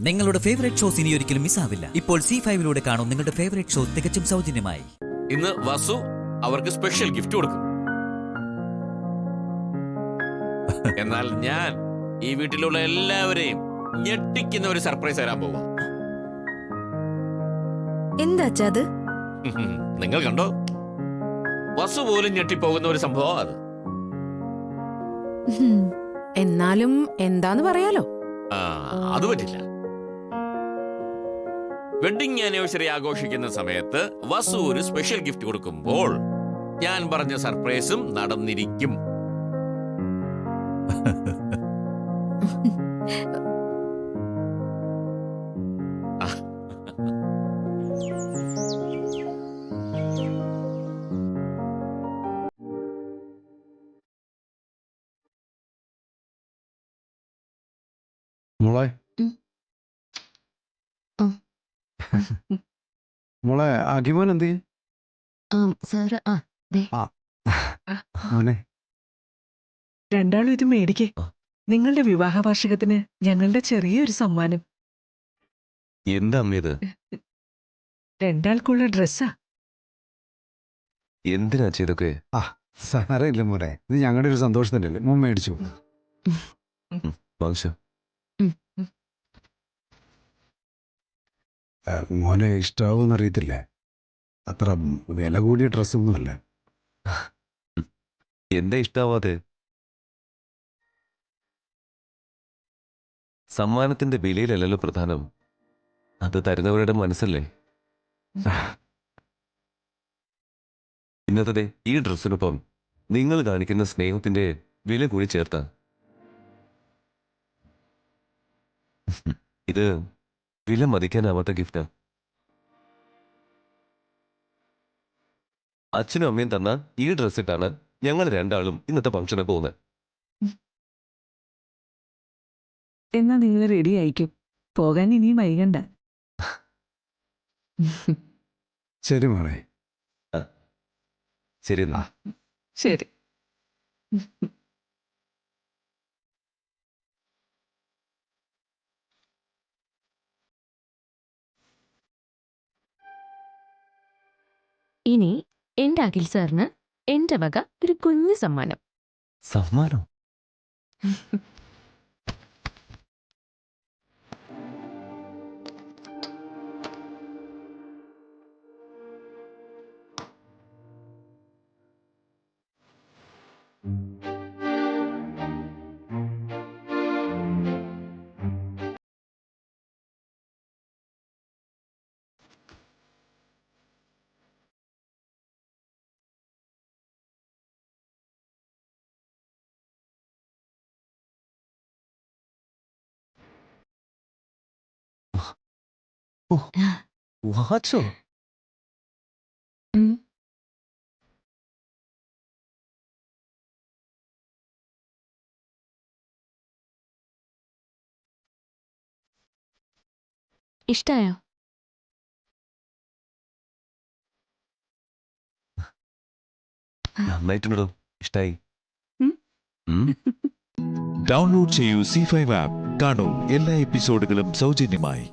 നിങ്ങളുടെ favourite shows ഇനി ഒരിക്കലും മിസ്സാവില്ല. ഇപ്പോൾ C5 കാണും നിങ്ങളുടെ ഫേവറേറ്റ് ഷോ തികച്ചും സൗജന്യമായി. ഇന്ന് വസു അവർക്ക് സ്പെഷ്യൽ ഗിഫ്റ്റ് കൊടുക്കും. എന്നാൽ ഞാൻ ഈ വീട്ടിലുള്ള എല്ലാവരെയും ഞെട്ടിക്കുന്ന ഒരു സർപ്രൈസ് തരാൻ പോവാ. എന്താ അത്? നിങ്ങൾ കണ്ടോ? വസു പോലും ഞെട്ടിപ്പോകുന്ന ഒരു സംഭവം അത്. എന്നാലും എന്താന്ന് പറയാലോ. അത് പറ്റില്ല. വെഡിങ് ആനിവേഴ്സറി ആഘോഷിക്കുന്ന സമയത്ത് വസു ഒരു സ്പെഷ്യൽ ഗിഫ്റ്റ് കൊടുക്കുമ്പോൾ ഞാൻ പറഞ്ഞ സർപ്രൈസും നടന്നിരിക്കും. മോളെ മോളെ അഖിമോൻ എന്ത് മോനെ രണ്ടാളും ഇത് മേടിക്കേ. നിങ്ങളുടെ വിവാഹ വാർഷികത്തിന് ഞങ്ങളുടെ ചെറിയൊരു സമ്മാനം. എന്താ അമ്മ ഇത്? രണ്ടാൾക്കുള്ള ഡ്രസ്സാ. എന്തിനാ ചെയ്തൊക്കെ? സാരമില്ല മോനെ, ഇത് ഞങ്ങളുടെ ഒരു സന്തോഷത്തിൻ്റെ മോൻ മേടിച്ചു. വാങ്ങിച്ചോ. മോനെ ഇഷ്ടാവൂന്ന് അറിയത്തില്ല, അത്ര വില കൂടിയ ഡ്രസ്സൊന്നുമല്ല. എന്താ ഇഷ്ടാവാതെ? സമ്മാനത്തിന്റെ വിലയിലല്ലല്ലോ പ്രധാനം, അത് തരുന്നവരുടെ മനസ്സല്ലേ. ഇന്നത്തെ ഈ ഡ്രസ്സിനൊപ്പം നിങ്ങൾ കാണിക്കുന്ന സ്നേഹത്തിന്റെ വില കൂടി ചേർത്താ. ഇത് വില മതിക്കാനാവാത്ത ഗിഫ്റ്റാ. അച്ഛനും അമ്മയും തന്ന ഈ ഡ്രസ് ഇട്ടാണ് ഞങ്ങൾ രണ്ടാളും ഇന്നത്തെ ഫംഗ്ഷന് പോകുന്നത്. എന്നാ നിങ്ങൾ റെഡി ആയിക്കും, പോകാൻ ഇനിയും വൈകണ്ട. ശരി മോളെ. ശരി. ശരി. ഇനി എന്റെ അഖിൽ സാറിന് എന്റെ വക ഒരു കുഞ്ഞു സമ്മാനം. സമ്മാനം? വാച്ചോ? ഇഷ്ടായോ? നന്നായിട്ടുണ്ടോ? ഇഷ്ടായി. ഡൗൺലോഡ് ചെയ്യൂ C5 ആപ്പ്. കാണൂ എല്ലാ എപ്പിസോഡുകളും സൗജന്യമായി.